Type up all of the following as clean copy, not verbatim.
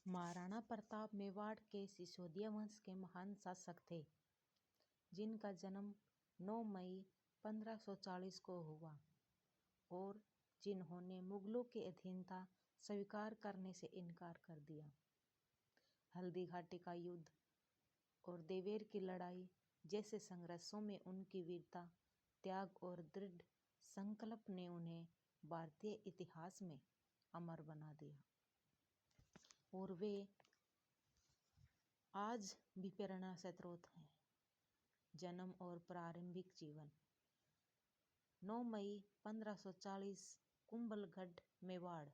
महाराणा प्रताप मेवाड़ के सिसोदिया वंश के महान शासक थे, जिनका जन्म 9 मई 1540 को हुआ और जिन्होंने मुगलों की अधीनता स्वीकार करने से इनकार कर दिया। हल्दी घाटी का युद्ध और देवेर की लड़ाई जैसे संघर्षों में उनकी वीरता, त्याग और दृढ़ संकल्प ने उन्हें भारतीय इतिहास में अमर बना दिया और वे आज भी प्रेरणा स्रोत हैं। जन्म और प्रारंभिक जीवन 9 मई 1540 कुंभलगढ़ मेवाड़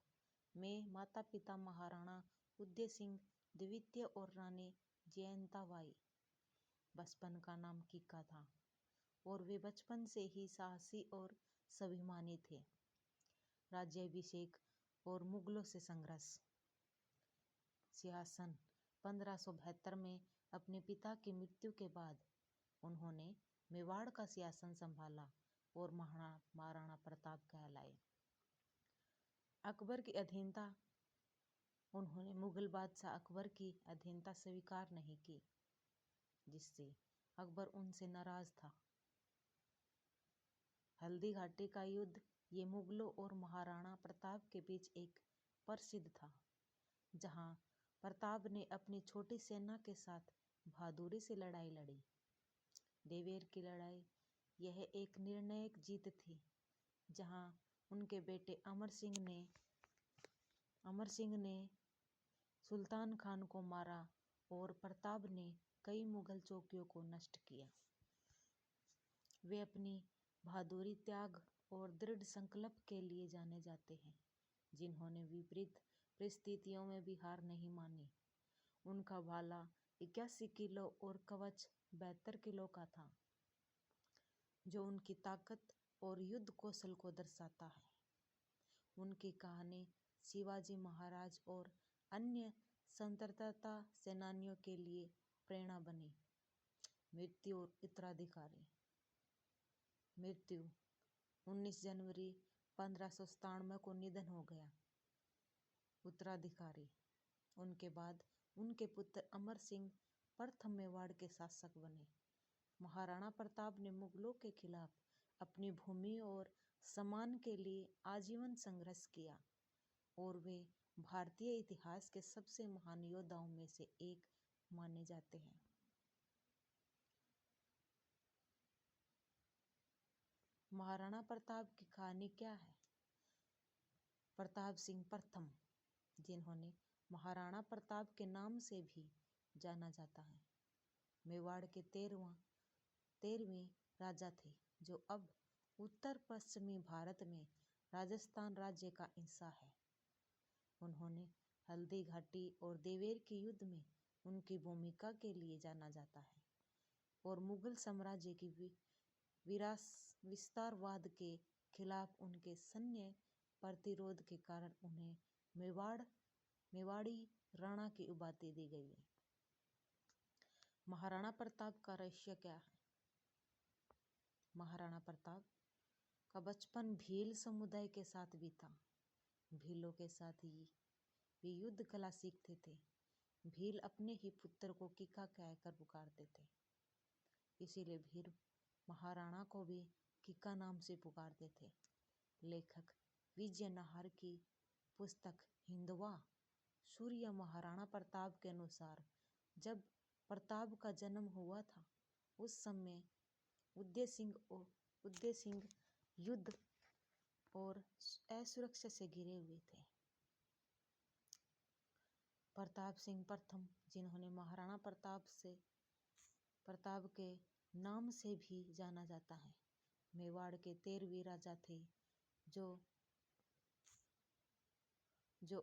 में माता पिता महाराणा उदय सिंह द्वितीय और रानी जयंताबाई। बचपन का नाम किक्का था और वे बचपन से ही साहसी और स्वाभिमानी थे। राज्याभिषेक और मुगलों से संघर्ष। सिंहासन 1572 में अपने पिता की मृत्यु के बाद उन्होंने मेवाड़ का सिंहासन संभाला और महाराणा प्रताप कहलाए। अकबर की अधीनता। उन्होंने मुगल बादशाह अकबर की अधीनता स्वीकार नहीं की, जिससे अकबर उनसे नाराज था। हल्दी घाटी का युद्ध ये मुगलों और महाराणा प्रताप के बीच एक प्रसिद्ध था, जहां प्रताप ने अपनी छोटी सेना के साथ बहादुरी से लड़ाई लड़ी। देवेर की लड़ाई यह एक निर्णायक जीत थी, जहां उनके बेटे अमर सिंह ने सुल्तान खान को मारा और प्रताप ने कई मुगल चौकियों को नष्ट किया। वे अपनी बहादुरी, त्याग और दृढ़ संकल्प के लिए जाने जाते हैं, जिन्होंने विपरीत परिस्थितियों में भी हार नहीं मानी। उनका भाला 81 किलो और कवच 72 किलो का था, जो उनकी ताकत और युद्ध कौशल को दर्शाता है। उनकी कहानी शिवाजी महाराज और अन्य स्वतंत्रता सेनानियों के लिए प्रेरणा बनी। मृत्यु और उत्तराधिकारी। मृत्यु 19 जनवरी 1597 को निधन हो गया। उत्तराधिकारी। उनके बाद उनके पुत्र अमर सिंह प्रथम मेवाड़ के शासक बने। महाराणा प्रताप ने मुगलों के खिलाफ अपनी भूमि और सम्मान के लिए आजीवन संघर्ष किया और वे भारतीय इतिहास के सबसे महान योद्धाओं में से एक माने जाते हैं। महाराणा प्रताप की कहानी क्या है? प्रताप सिंह प्रथम, जिन्होंने महाराणा प्रताप के नाम से भी जाना जाता है, मेवाड़ के 13वें राजा थे, जो अब उत्तर पश्चिमी भारत में राजस्थान राज्य का हिस्सा है। उन्होंने हल्दी घाटी और देवेर के युद्ध में उनकी भूमिका के लिए जाना जाता है और मुगल साम्राज्य की विस्तारवाद के खिलाफ उनके सैन्य प्रतिरोध के कारण उन्हें मेवाड़ी राणा की उपाधि दी गई है। महाराणा प्रताप का रहस्य क्या है? महाराणा प्रताप का बचपन भील समुदाय के साथ बीता। भीलों के साथ ही वे युद्ध कला सीखते थे। भील अपने ही पुत्र को किक्का कहकर पुकारते थे, इसीलिए भील महाराणा को भी किक्का नाम से पुकारते थे। लेखक विजय नाहर की पुस्तक हिंदवा सूर्य महाराणा प्रताप के अनुसार, जब प्रताप का जन्म हुआ था, उस समय उदय सिंह युद्ध और असुरक्षा से घिरे हुए थे। प्रताप सिंह प्रथम, जिन्होंने महाराणा प्रताप के नाम से भी जाना जाता है, मेवाड़ के 13वें राजा थे, जो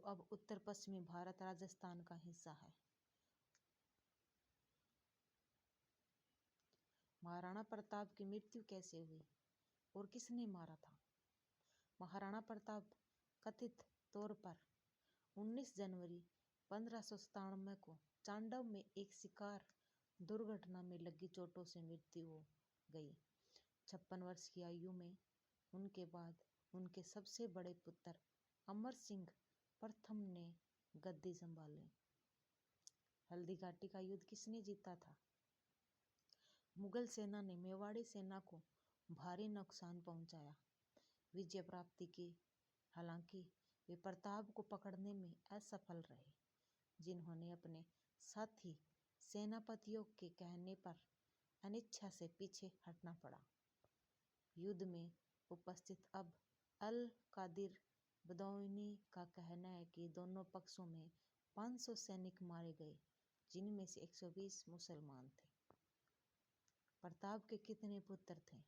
अब उत्तर पश्चिमी भारत राजस्थान का हिस्सा है। महाराणा प्रताप की मृत्यु कैसे हुई और किसने मारा था? महाराणा प्रताप कथित तौर पर 19 जनवरी 1597 को चांडव में एक शिकार दुर्घटना में लगी चोटों से मृत्यु हो गई। 56 वर्ष की आयु में उनके बाद उनके सबसे बड़े पुत्र अमर सिंह प्रथम ने गद्दी संभाली। हल्दी घाटी का युद्ध किसने जीता था? मुगल सेना ने मेवाड़ी सेना को भारी नुकसान पहुंचाया, विजय प्राप्ति की। हालांकि वे प्रताप को पकड़ने में असफल रहे, जिन्होंने अपने साथी सेनापतियों के कहने पर अनिच्छा से पीछे हटना पड़ा। युद्ध में उपस्थित अब अल कादिर बदौनी का कहना है कि दोनों पक्षों में 500 सैनिक मारे गए, जिनमें से 120 मुसलमान थे। प्रताप के कितने पुत्र थे?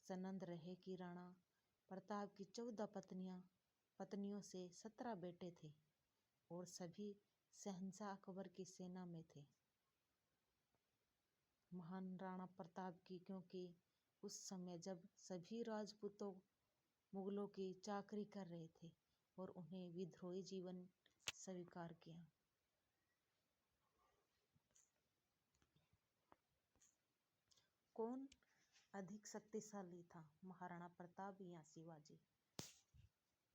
सनंद रहे कि राणा प्रताप की 14 पत्नियों से 17 बेटे थे और सभी शहंशाह अकबर की सेना में थे। महान राणा प्रताप की, क्योंकि उस समय जब सभी राजपूतों मुगलों की चाकरी कर रहे थे और उन्हें विद्रोही जीवन स्वीकार किया। कौन अधिक शक्तिशाली था, महाराणा प्रताप या शिवाजी?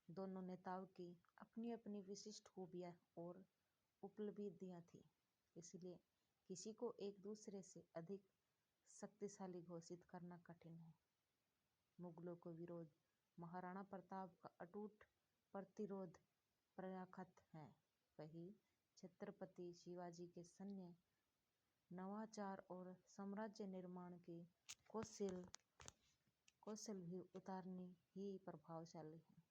दोनों नेताओं की अपनी अपनी विशिष्ट खूबियां और उपलब्धियां थी, इसलिए किसी को एक दूसरे से अधिक शक्तिशाली घोषित करना कठिन है। मुगलों को विरोध महाराणा प्रताप का अटूट प्रतिरोध प्रख्यात है। वही छत्रपति शिवाजी के सैन्य नवाचार और साम्राज्य निर्माण की कौशल भी उतारनी ही प्रभावशाली है।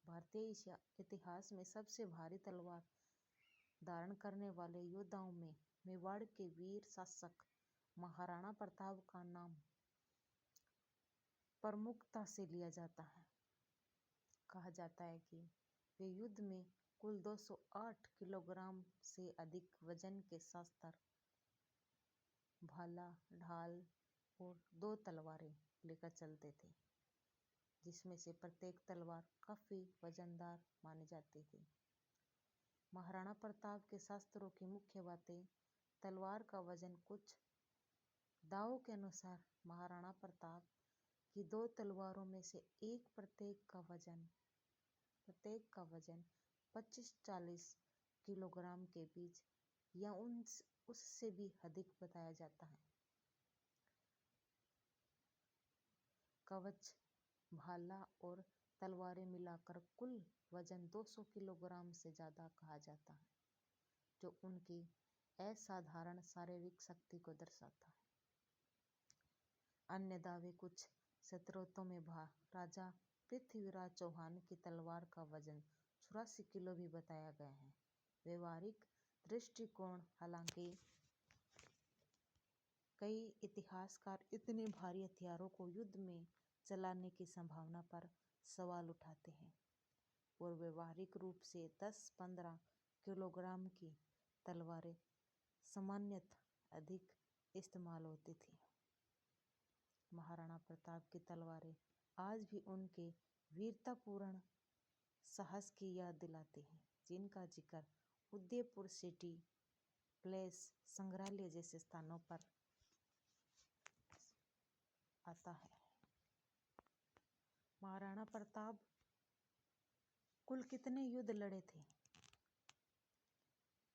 भारतीय इतिहास में सबसे भारी तलवार धारण करने वाले योद्धाओं में मेवाड़ के वीर शासक महाराणा प्रताप का नाम प्रमुखता से लिया जाता है। कहा जाता है कि वे युद्ध में कुल 208 किलोग्राम से अधिक वजन के शस्त्र, भाला, ढाल और 2 तलवारें लेकर चलते थे, जिसमें से प्रत्येक तलवार काफी वजनदार मानी जाती थी। महाराणा प्रताप के शस्त्रों की मुख्य बातें। तलवार का वजन। कुछ दावों के अनुसार महाराणा प्रताप की 2 तलवारों में से एक प्रत्येक का वजन 25-40 किलोग्राम के बीच या उससे भी अधिक बताया जाता है। कवच, भाला और तलवारें मिलाकर कुल वजन 200 किलोग्राम से ज़्यादा कहा जाता है, जो उनकी असाधारण शारीरिक शक्ति को दर्शाता है। अन्य दावे कुछ स्रोतों में राजा पृथ्वीराज चौहान की तलवार का वजन 84 किलो भी बताया गया है। व्यवहारिक दृष्टिकोण। हालांकि कई इतिहासकार इतने भारी हथियारों को युद्ध में चलाने की संभावना पर सवाल उठाते हैं और व्यवहारिक रूप से 10-15 किलोग्राम की तलवारें सामान्यतः अधिक इस्तेमाल होती थी। महाराणा प्रताप की तलवारें आज भी उनके वीरतापूर्ण साहस की याद दिलाती हैं, जिनका जिक्र उदयपुर सिटी प्लेस संग्रहालय जैसे स्थानों पर आता है। महाराणा प्रताप कुल कितने युद्ध लड़े थे?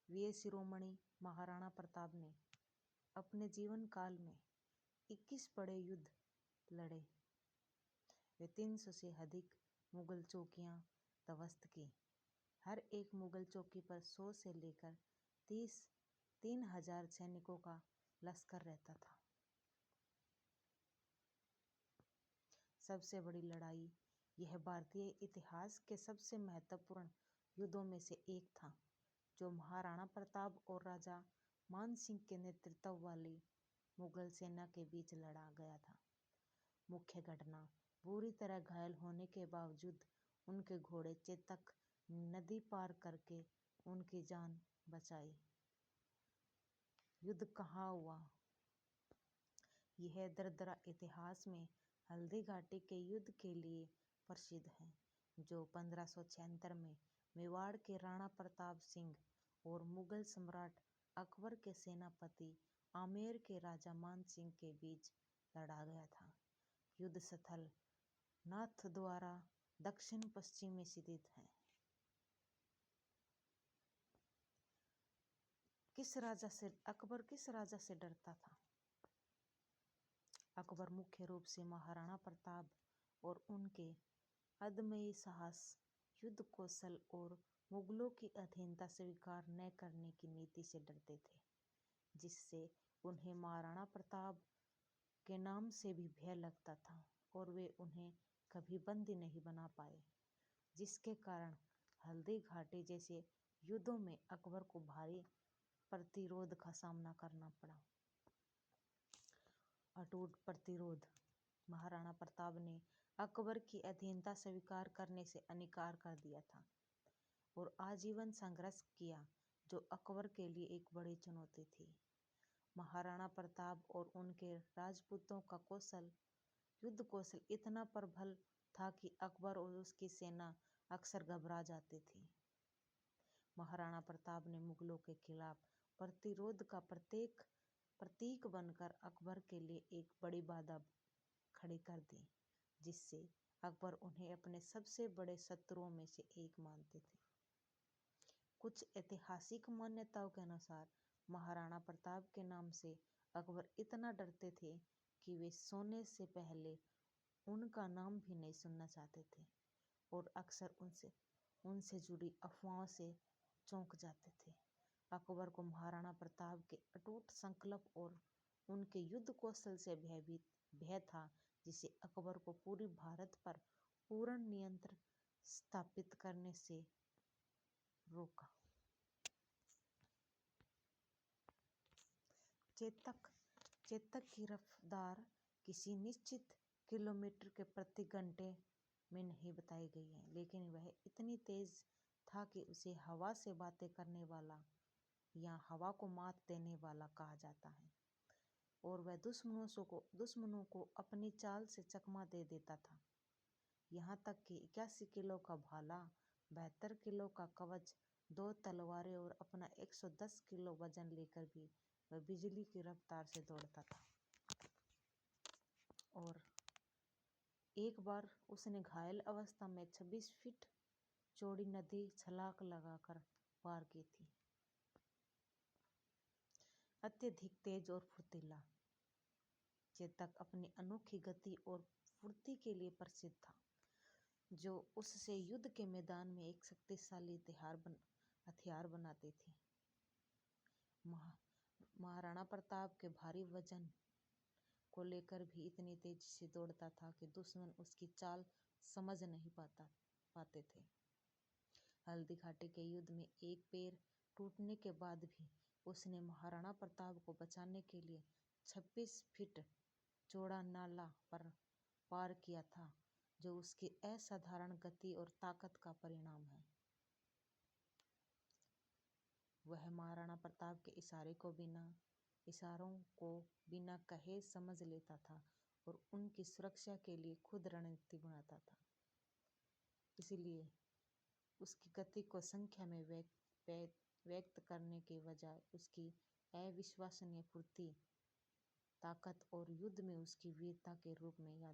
वीर शिरोमणि महाराणा प्रताप ने अपने जीवन काल में 21 बड़े युद्ध लड़े। वे 300 से अधिक मुगल चौकियां ध्वस्त की। हर एक मुगल चौकी पर 100 से लेकर 3,000 सैनिकों का लश्कर रहता था। सबसे बड़ी लड़ाई। यह भारतीय इतिहास के सबसे महत्वपूर्ण युद्धों में से एक था, जो महाराणा प्रताप और राजा मान सिंह के नेतृत्व वाली मुगल सेना के बीच लड़ा गया था। मुख्य घटना। बुरी तरह घायल होने के बावजूद उनके घोड़े चेतक नदी पार करके उनकी जान बचाई। युद्ध कहाँ हुआ? यह दरदरा इतिहास में हल्दी घाटी के युद्ध के लिए प्रसिद्ध है, जो 1576 में मेवाड़ के राणा प्रताप सिंह और मुगल सम्राट अकबर के सेनापति आमेर के राजा मान सिंह के बीच लड़ा गया था। युद्ध स्थल नाथद्वारा दक्षिण पश्चिम में स्थित है। अकबर किस राजा से डरता था? अकबर मुख्य रूप से महाराणा प्रताप और उनके अदम्य साहस, युद्ध कौशल और मुगलों की अधीनता स्वीकार न करने की नीति से डरते थे, जिससे उन्हें महाराणा प्रताप के नाम से भी भय लगता था और वे उन्हें कभी बंदी नहीं बना पाए, जिसके कारण हल्दी घाटी जैसे युद्धों में अकबर को भारी प्रतिरोध का सामना करना पड़ा। अटूट प्रतिरोध। महाराणा प्रताप ने अकबर की अधीनता स्वीकार करने से इनकार कर दिया था और आजीवन संघर्ष किया, जो अकबर के लिए एक बड़ी चुनौती थी। महाराणा प्रताप और उनके राजपूतों का युद्ध कौशल इतना प्रबल था कि अकबर और उसकी सेना अक्सर घबरा जाती थी। महाराणा प्रताप ने मुगलों के खिलाफ प्रतिरोध का प्रतीक बनकर अकबर के लिए एक बड़ी बाधा खड़ी कर दी, जिससे अकबर उन्हें अपने सबसे बड़े शत्रुओं में से एक मानते थे। कुछ ऐतिहासिक मान्यताओं के अनुसार महाराणा प्रताप के नाम से अकबर इतना डरते थे कि वे सोने से पहले उनका नाम भी नहीं सुनना चाहते थे और अक्सर उनसे जुड़ी अफवाहों से चौंक जाते थे। अकबर को महाराणा प्रताप के अटूट संकल्प और उनके युद्ध कौशल से भय था, जिसे अकबर को पूरी भारत पर पूर्ण नियंत्रण स्थापित करने से रोका। चेतक की रफ्तार किसी निश्चित किलोमीटर के प्रति घंटे में नहीं बताई गई है, लेकिन वह इतनी तेज था कि उसे हवा से बातें करने वाला या हवा को मात देने वाला कहा जाता है, और वह दुश्मनों को अपनी चाल से चकमा दे देता था। यहाँ तक कि 81 किलो का भाला, 72 किलो का कवच, 2 तलवारें और अपना 110 किलो वजन लेकर भी वह बिजली की रफ्तार से दौड़ता था। और एक बार उसने घायल अवस्था में 26 फीट चौड़ी नदी छलांग लगाकर पार की थी। अत्यधिक तेज और फुर्तीला। चेतक अपनी अनोखी गति और फुर्ती के लिए प्रसिद्ध था, जो उससे युद्ध के मैदान में एक शक्तिशाली हथियार बनाती थी। महाराणा प्रताप के भारी वजन को लेकर भी इतनी तेजी से दौड़ता था कि दुश्मन उसकी चाल समझ नहीं पाते थे। हल्दी घाटी के युद्ध में एक पैर टूटने के बाद भी उसने महाराणा प्रताप को बचाने के लिए 26 फीट चौड़ा नाला पार किया था, जो उसकी असाधारण गति और ताकत का परिणाम है। वह महाराणा प्रताप के इशारों को बिना कहे समझ लेता था और उनकी सुरक्षा के लिए खुद रणनीति बनाता था। इसलिए उसकी गति को संख्या में व्यक्त करने के बजाय उसकी अविश्वसनीय फुर्ती, ताकत और युद्ध में उसकी वीरता के रूप में याद